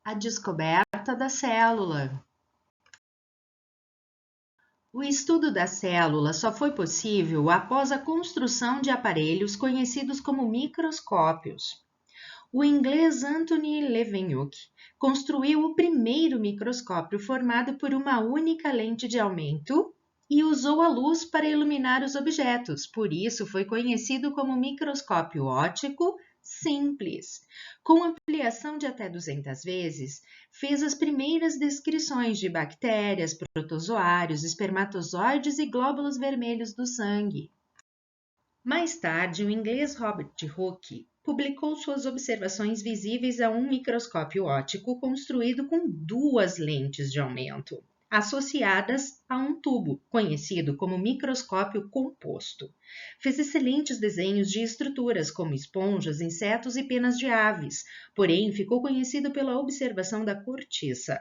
A descoberta da célula. O estudo da célula só foi possível após a construção de aparelhos conhecidos como microscópios. O inglês Anthony Leeuwenhoek construiu o primeiro microscópio formado por uma única lente de aumento e usou a luz para iluminar os objetos, por isso foi conhecido como microscópio óptico simples. Com ampliação de até 200 vezes, fez as primeiras descrições de bactérias, protozoários, espermatozoides e glóbulos vermelhos do sangue. Mais tarde, o inglês Robert Hooke publicou suas observações visíveis a um microscópio óptico construído com duas lentes de aumento, associadas a um tubo, conhecido como microscópio composto. Fez excelentes desenhos de estruturas, como esponjas, insetos e penas de aves, porém ficou conhecido pela observação da cortiça.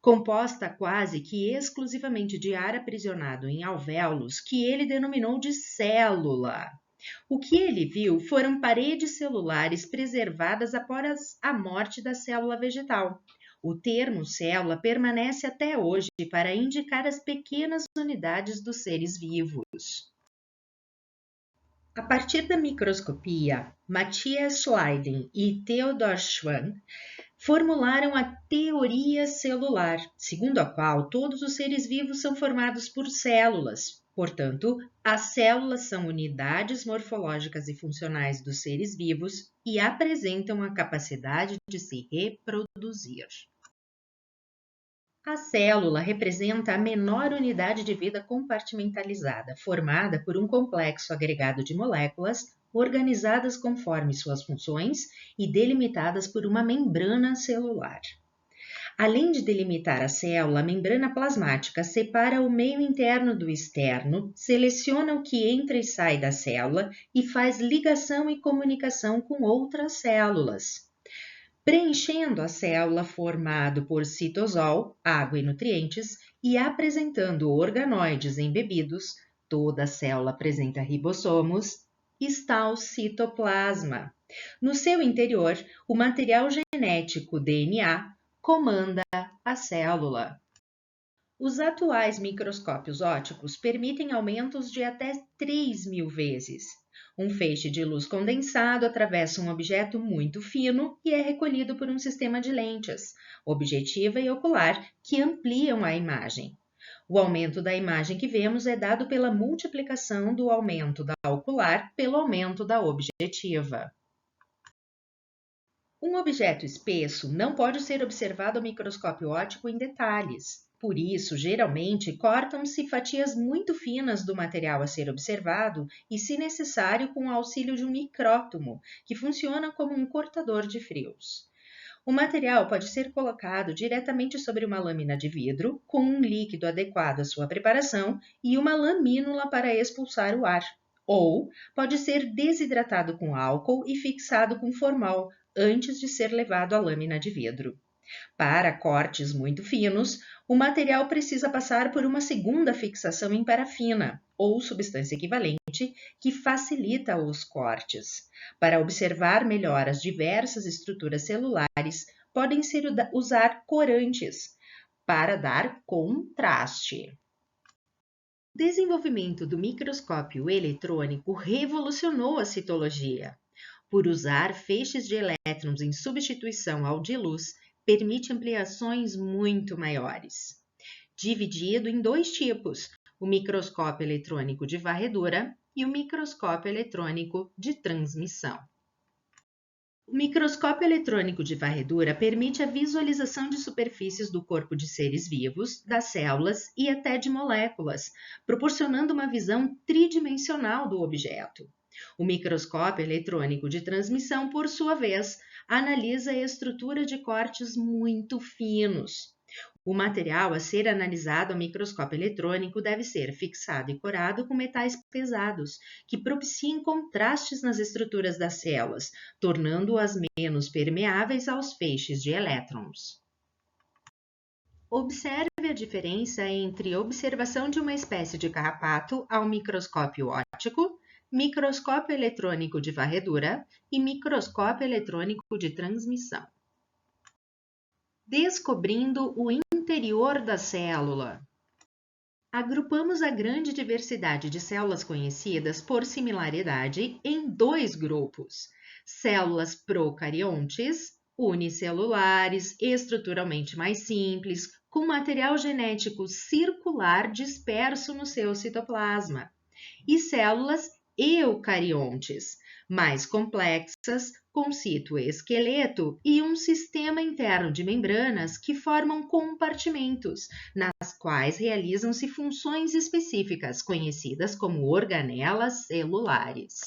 Composta quase que exclusivamente de ar aprisionado em alvéolos, que ele denominou de célula. O que ele viu foram paredes celulares preservadas após a morte da célula vegetal. O termo célula permanece até hoje para indicar as pequenas unidades dos seres vivos. A partir da microscopia, Matthias Schleiden e Theodor Schwann formularam a teoria celular, segundo a qual todos os seres vivos são formados por células. Portanto, as células são unidades morfológicas e funcionais dos seres vivos e apresentam a capacidade de se reproduzir. A célula representa a menor unidade de vida compartimentalizada, formada por um complexo agregado de moléculas organizadas conforme suas funções e delimitadas por uma membrana celular. Além de delimitar a célula, a membrana plasmática separa o meio interno do externo, seleciona o que entra e sai da célula e faz ligação e comunicação com outras células, preenchendo a célula formado por citosol, água e nutrientes, e apresentando organoides embebidos, toda célula apresenta ribossomos, está o citoplasma. No seu interior, o material genético DNA comanda a célula. Os atuais microscópios ópticos permitem aumentos de até 3.000 vezes. Um feixe de luz condensado atravessa um objeto muito fino e é recolhido por um sistema de lentes, objetiva e ocular, que ampliam a imagem. O aumento da imagem que vemos é dado pela multiplicação do aumento da ocular pelo aumento da objetiva. Um objeto espesso não pode ser observado ao microscópio óptico em detalhes. Por isso, geralmente, cortam-se fatias muito finas do material a ser observado e, se necessário, com o auxílio de um micrótomo, que funciona como um cortador de frios. O material pode ser colocado diretamente sobre uma lâmina de vidro, com um líquido adequado à sua preparação e uma lamínula para expulsar o ar. Ou pode ser desidratado com álcool e fixado com formol, antes de ser levado à lâmina de vidro. Para cortes muito finos, o material precisa passar por uma segunda fixação em parafina, ou substância equivalente, que facilita os cortes. Para observar melhor as diversas estruturas celulares, podem ser usar corantes, para dar contraste. O desenvolvimento do microscópio eletrônico revolucionou a citologia. Por usar feixes de elétrons em substituição ao de luz, permite ampliações muito maiores. Dividido em dois tipos, o microscópio eletrônico de varredura e o microscópio eletrônico de transmissão. O microscópio eletrônico de varredura permite a visualização de superfícies do corpo de seres vivos, das células e até de moléculas, proporcionando uma visão tridimensional do objeto. O microscópio eletrônico de transmissão, por sua vez, analisa a estrutura de cortes muito finos. O material a ser analisado ao microscópio eletrônico deve ser fixado e corado com metais pesados, que propiciem contrastes nas estruturas das células, tornando-as menos permeáveis aos feixes de elétrons. Observe a diferença entre observação de uma espécie de carrapato ao microscópio óptico, microscópio eletrônico de varredura e microscópio eletrônico de transmissão. Descobrindo o interior da célula. Agrupamos a grande diversidade de células conhecidas por similaridade em dois grupos: células procariontes, unicelulares, estruturalmente mais simples, com material genético circular disperso no seu citoplasma, e células eucariontes, mais complexas, com citoesqueleto e um sistema interno de membranas que formam compartimentos, nas quais realizam-se funções específicas, conhecidas como organelas celulares.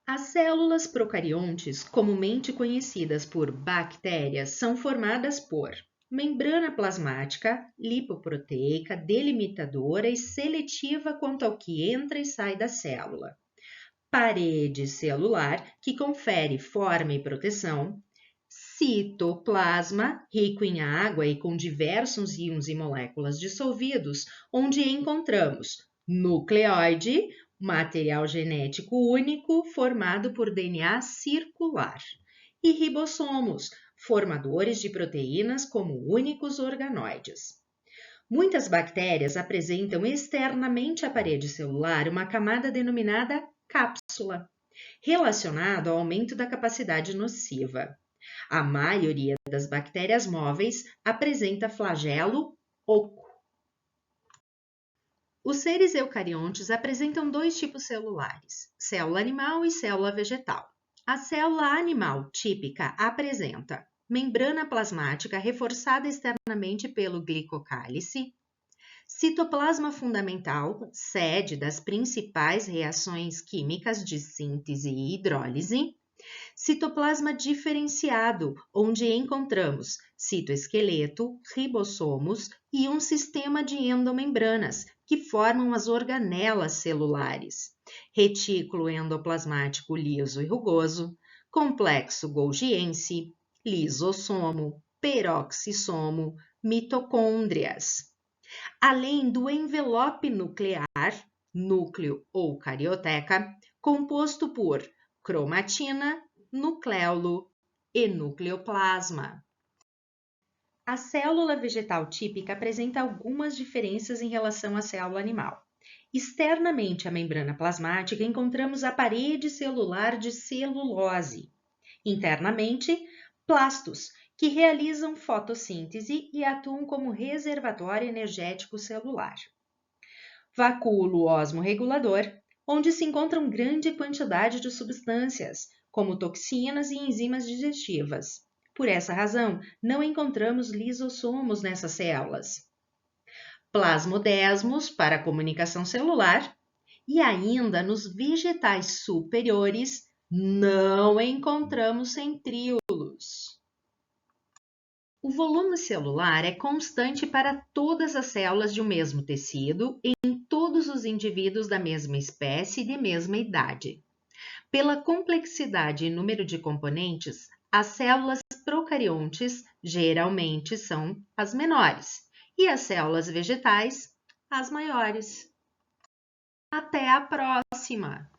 As células procariontes, comumente conhecidas por bactérias, são formadas por membrana plasmática, lipoproteica, delimitadora e seletiva quanto ao que entra e sai da célula. Parede celular, que confere forma e proteção. Citoplasma, rico em água e com diversos íons e moléculas dissolvidos, onde encontramos nucleóide, material genético único formado por DNA circular, e ribossomos, formadores de proteínas como únicos organoides. Muitas bactérias apresentam externamente à parede celular uma camada denominada cápsula, relacionada ao aumento da capacidade nociva. A maioria das bactérias móveis apresenta flagelo oco. Os seres eucariontes apresentam dois tipos celulares, célula animal e célula vegetal. A célula animal típica apresenta membrana plasmática reforçada externamente pelo glicocálice, citoplasma fundamental, sede das principais reações químicas de síntese e hidrólise, citoplasma diferenciado, onde encontramos citoesqueleto, ribossomos e um sistema de endomembranas, que formam as organelas celulares, retículo endoplasmático liso e rugoso, complexo golgiense, lisossomo, peroxissomo, mitocôndrias. Além do envelope nuclear, núcleo ou carioteca, composto por cromatina, nucleolo e nucleoplasma. A célula vegetal típica apresenta algumas diferenças em relação à célula animal. Externamente à membrana plasmática, encontramos a parede celular de celulose. Internamente, plastos, que realizam fotossíntese e atuam como reservatório energético celular. Vacúolo osmorregulador, onde se encontram grande quantidade de substâncias, como toxinas e enzimas digestivas. Por essa razão, não encontramos lisossomos nessas células. Plasmodesmos para a comunicação celular e ainda nos vegetais superiores não encontramos centríolos. O volume celular é constante para todas as células de um mesmo tecido em todos os indivíduos da mesma espécie e de mesma idade. Pela complexidade e número de componentes, as células procariontes geralmente são as menores e as células vegetais as maiores. Até a próxima!